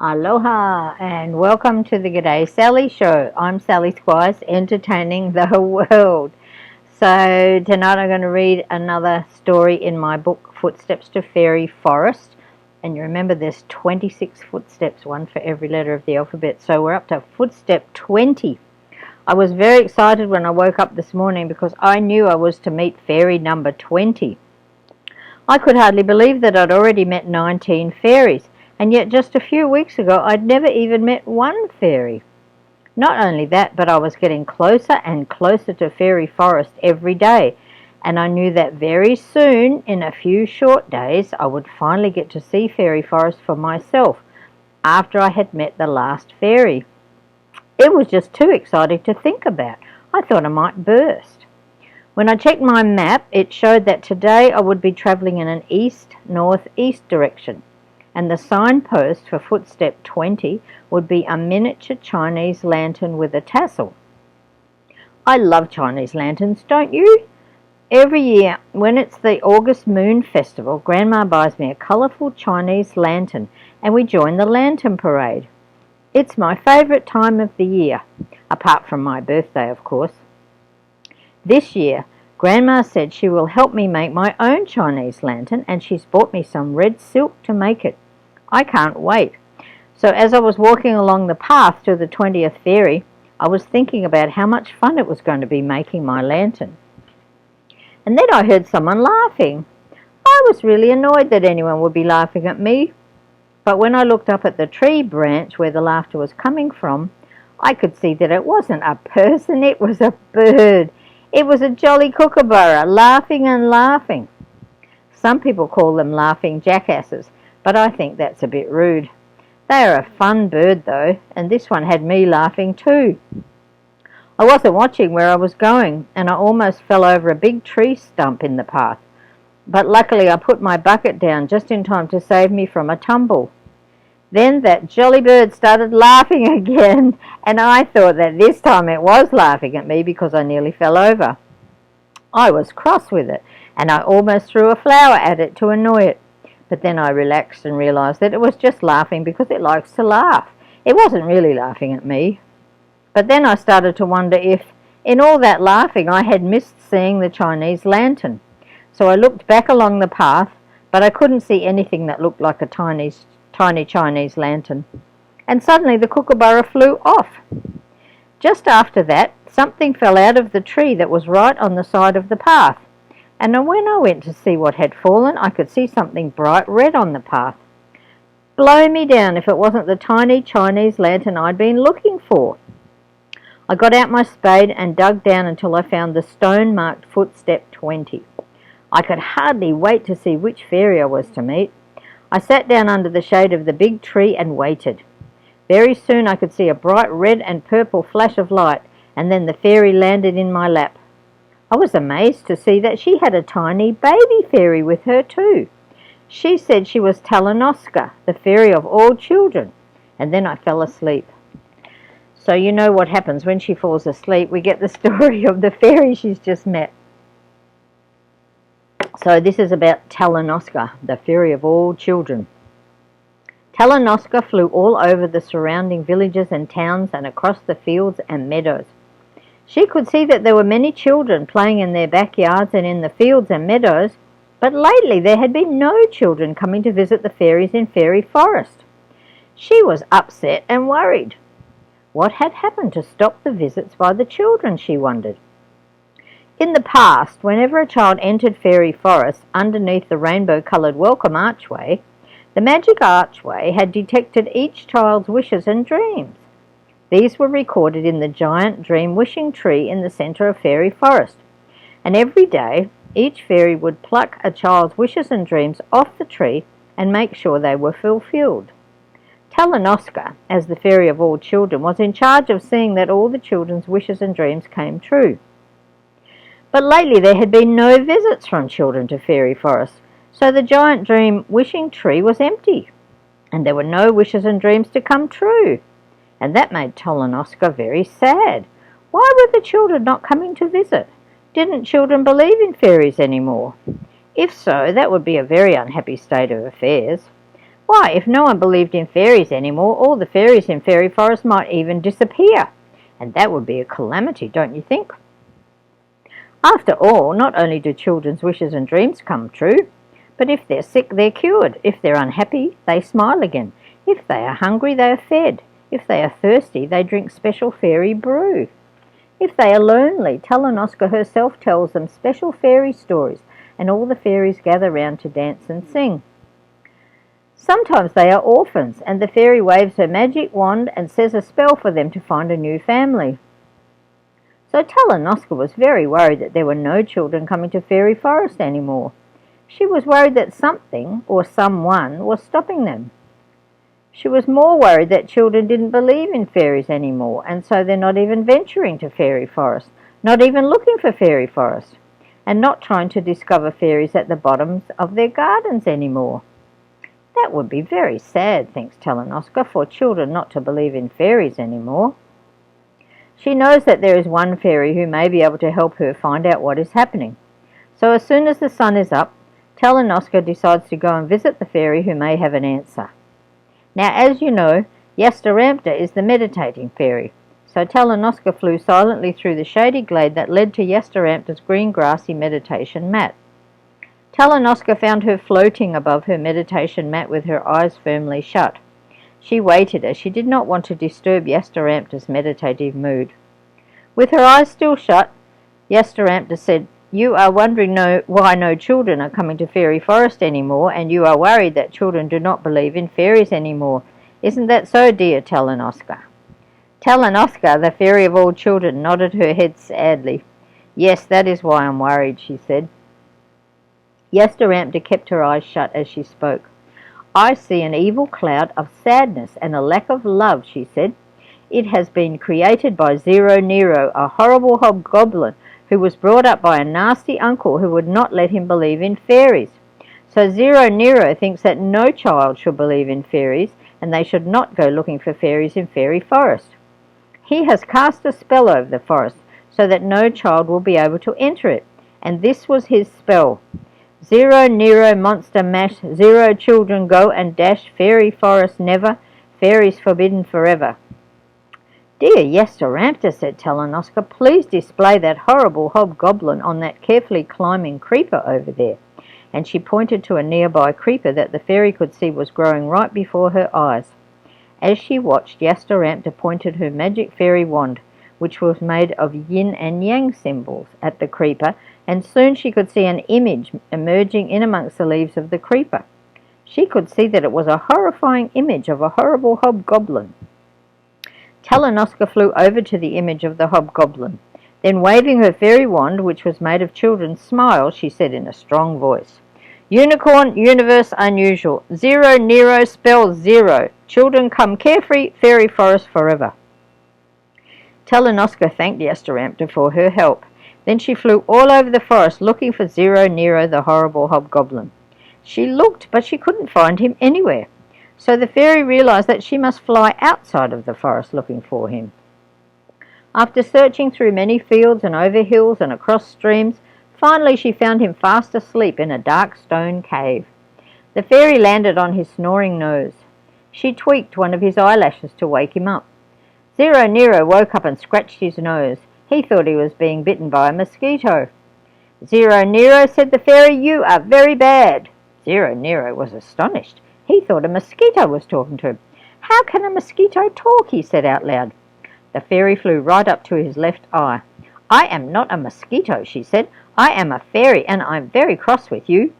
Aloha and welcome to the G'day Sally show. I'm Sally Squires, entertaining the world. So tonight I'm going to read another story in my book, Footsteps to Fairy Forest. And you remember there's 26 footsteps, one for every letter of the alphabet. So we're up to footstep 20. I was very excited when I woke up this morning because I knew I was to meet fairy number 20. I could hardly believe that I'd already met 19 fairies. And yet just a few weeks ago I'd never even met one fairy. Not only that, but I was getting closer and closer to Fairy Forest every day, and I knew that very soon, in a few short days, I would finally get to see Fairy Forest for myself after I had met the last fairy. It was just too exciting to think about. I thought I might burst. When I checked my map, it showed that today I would be travelling in an east-northeast direction. And the signpost for footstep 20 would be a miniature Chinese lantern with a tassel. I love Chinese lanterns, don't you? Every year, when it's the August Moon Festival, Grandma buys me a colourful Chinese lantern and we join the lantern parade. It's my favourite time of the year, apart from my birthday, of course. This year, Grandma said she will help me make my own Chinese lantern, and she's bought me some red silk to make it. I can't wait. So as I was walking along the path to the 20th fairy, I was thinking about how much fun it was going to be making my lantern. And then I heard someone laughing. I was really annoyed that anyone would be laughing at me. But when I looked up at the tree branch where the laughter was coming from, I could see that it wasn't a person, it was a bird. It was a jolly kookaburra, laughing and laughing. Some people call them laughing jackasses, but I think that's a bit rude. They are a fun bird though, and this one had me laughing too. I wasn't watching where I was going, and I almost fell over a big tree stump in the path. But luckily I put my bucket down just in time to save me from a tumble. Then that jolly bird started laughing again, and I thought that this time it was laughing at me because I nearly fell over. I was cross with it, and I almost threw a flower at it to annoy it. But then I relaxed and realised that it was just laughing because it likes to laugh. It wasn't really laughing at me. But then I started to wonder if, in all that laughing, I had missed seeing the Chinese lantern. So I looked back along the path, but I couldn't see anything that looked like a tiny Chinese lantern. And suddenly the kookaburra flew off. Just after that, something fell out of the tree that was right on the side of the path. And when I went to see what had fallen, I could see something bright red on the path. Blow me down if it wasn't the tiny Chinese lantern I'd been looking for. I got out my spade and dug down until I found the stone-marked footstep 20. I could hardly wait to see which fairy I was to meet. I sat down under the shade of the big tree and waited. Very soon I could see a bright red and purple flash of light, and then the fairy landed in my lap. I was amazed to see that she had a tiny baby fairy with her too. She said she was TALANOSKA, the fairy of all children, and then I fell asleep. So you know what happens when she falls asleep. We get the story of the fairy she's just met. So this is about TALANOSKA, the fairy of all children. TALANOSKA flew all over the surrounding villages and towns and across the fields and meadows. She could see that there were many children playing in their backyards and in the fields and meadows, but lately there had been no children coming to visit the fairies in Fairy Forest. She was upset and worried. What had happened to stop the visits by the children, she wondered. In the past, whenever a child entered Fairy Forest underneath the rainbow-coloured welcome archway, the magic archway had detected each child's wishes and dreams. These were recorded in the giant dream wishing tree in the centre of Fairy Forest, and every day each fairy would pluck a child's wishes and dreams off the tree and make sure they were fulfilled. TALANOSKA, as the fairy of all children, was in charge of seeing that all the children's wishes and dreams came true. But lately there had been no visits from children to Fairy Forest, so the giant dream wishing tree was empty, and there were no wishes and dreams to come true. And that made TALANOSKA very sad. Why were the children not coming to visit? Didn't children believe in fairies anymore? If so, that would be a very unhappy state of affairs. Why, if no one believed in fairies anymore, all the fairies in Fairy Forest might even disappear. And that would be a calamity, don't you think? After all, not only do children's wishes and dreams come true, but if they're sick, they're cured. If they're unhappy, they smile again. If they are hungry, they are fed. If they are thirsty, they drink special fairy brew. If they are lonely, Talanoska herself tells them special fairy stories, and all the fairies gather round to dance and sing. Sometimes they are orphans, and the fairy waves her magic wand and says a spell for them to find a new family. So Talanoska was very worried that there were no children coming to Fairy Forest anymore. She was worried that something or someone was stopping them. She was more worried that children didn't believe in fairies anymore, and so they're not even venturing to Fairy Forest, not even looking for Fairy Forest, and not trying to discover fairies at the bottoms of their gardens anymore. That would be very sad, thinks Talanoska, for children not to believe in fairies anymore. She knows that there is one fairy who may be able to help her find out what is happening. So as soon as the sun is up, Talanoska decides to go and visit the fairy who may have an answer. Now, as you know, Yastaramta is the meditating fairy, so Talanoska flew silently through the shady glade that led to Yastaramta's green grassy meditation mat. Talanoska found her floating above her meditation mat with her eyes firmly shut. She waited, as she did not want to disturb Yastaramta's meditative mood. With her eyes still shut, Yastaramta said, "You are wondering why no children are coming to Fairy Forest anymore, and you are worried that children do not believe in fairies anymore. Isn't that so, dear Talanoska?" Talanoska, the fairy of all children, nodded her head sadly. "Yes, that is why I'm worried," she said. Yastaramta kept her eyes shut as she spoke. "I see an evil cloud of sadness and a lack of love," she said. "It has been created by Zero Nero, a horrible hobgoblin who was brought up by a nasty uncle who would not let him believe in fairies. So Zero Nero thinks that no child should believe in fairies, and they should not go looking for fairies in Fairy Forest. He has cast a spell over the forest so that no child will be able to enter it, and this was his spell. Zero Nero monster mash, 0 children go and dash, Fairy Forest never, fairies forbidden forever." "Dear Yastaramta," said Talanoska, "please display that horrible hobgoblin on that carefully climbing creeper over there." And she pointed to a nearby creeper that the fairy could see was growing right before her eyes. As she watched, Yastaramta pointed her magic fairy wand, which was made of yin and yang symbols, at the creeper, and soon she could see an image emerging in amongst the leaves of the creeper. She could see that it was a horrifying image of a horrible hobgoblin. Talanoska flew over to the image of the hobgoblin. Then, waving her fairy wand, which was made of children's smiles, she said in a strong voice, "Unicorn, universe unusual, Zero Nero spells 0. Children come carefree, Fairy Forest forever." Talanoska thanked Yastaramta for her help. Then she flew all over the forest looking for Zero Nero, the horrible hobgoblin. She looked, but she couldn't find him anywhere. So the fairy realized that she must fly outside of the forest looking for him. After searching through many fields and over hills and across streams, finally she found him fast asleep in a dark stone cave. The fairy landed on his snoring nose. She tweaked one of his eyelashes to wake him up. Zero Nero woke up and scratched his nose. He thought he was being bitten by a mosquito. "Zero Nero," said the fairy, "you are very bad." Zero Nero was astonished. He thought a mosquito was talking to him. "How can a mosquito talk?" he said out loud. The fairy flew right up to his left eye. "I am not a mosquito," she said. "I am a fairy, and I'm very cross with you."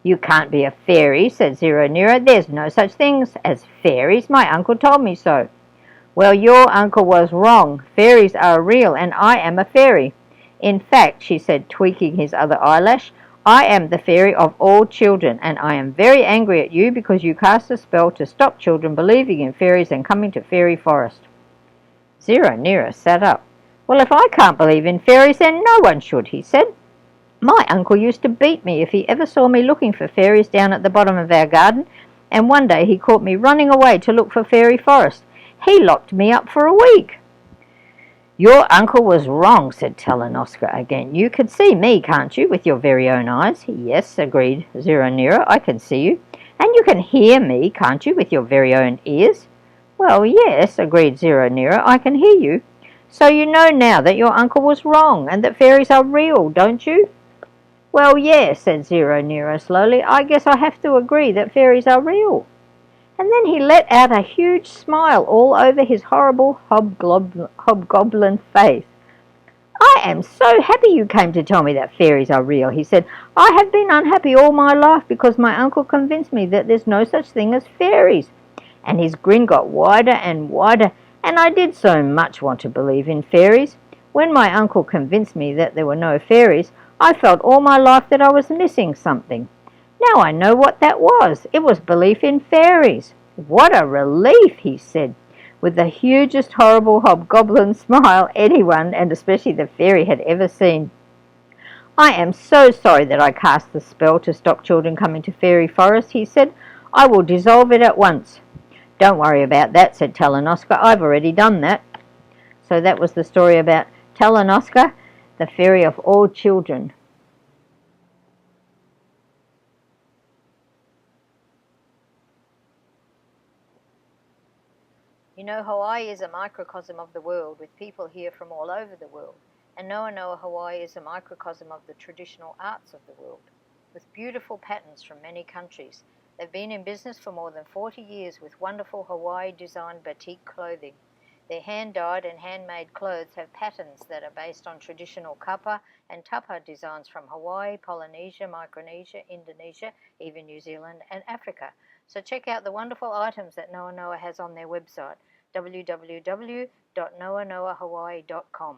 "You can't be a fairy," said Zero Nero. "There's no such things as fairies. My uncle told me so." "Well, your uncle was wrong. Fairies are real, and I am a fairy. In fact," she said, tweaking his other eyelash, "I am the fairy of all children, and I am very angry at you because you cast a spell to stop children believing in fairies and coming to Fairy Forest." Zero Nero sat up. "Well, if I can't believe in fairies, then no one should," he said. "My uncle used to beat me if he ever saw me looking for fairies down at the bottom of our garden, and one day he caught me running away to look for Fairy Forest. He locked me up for a week." "Your uncle was wrong," said Talanoska again. "You can see me, can't you, with your very own eyes?" "Yes," agreed Zero Nero, "I can see you. And you can hear me, can't you, with your very own ears? Well, yes, agreed Zero Nero, I can hear you. So you know now that your uncle was wrong and that fairies are real, don't you? Well, yes, said Zero Nero slowly. I guess I have to agree that fairies are real. And then he let out a huge smile all over his horrible hobgoblin face. I am so happy you came to tell me that fairies are real, he said. I have been unhappy all my life because my uncle convinced me that there's no such thing as fairies. And his grin got wider and wider, and I did so much want to believe in fairies. When my uncle convinced me that there were no fairies, I felt all my life that I was missing something. Now I know what that was. It was belief in fairies. What a relief, he said, with the hugest horrible hobgoblin smile anyone, and especially the fairy, had ever seen. I am so sorry that I cast the spell to stop children coming to Fairy Forest, he said. I will dissolve it at once. Don't worry about that, said Talanoska. I've already done that. So that was the story about Talanoska, the fairy of all children. You know, Hawaii is a microcosm of the world, with people here from all over the world. And Noa Noa Hawaii is a microcosm of the traditional arts of the world, with beautiful patterns from many countries. They've been in business for more than 40 years with wonderful Hawaii-designed batik clothing. Their hand-dyed and handmade clothes have patterns that are based on traditional kapa and tapa designs from Hawaii, Polynesia, Micronesia, Indonesia, even New Zealand and Africa. So check out the wonderful items that Noa Noa has on their website, www.noanoahawaii.com.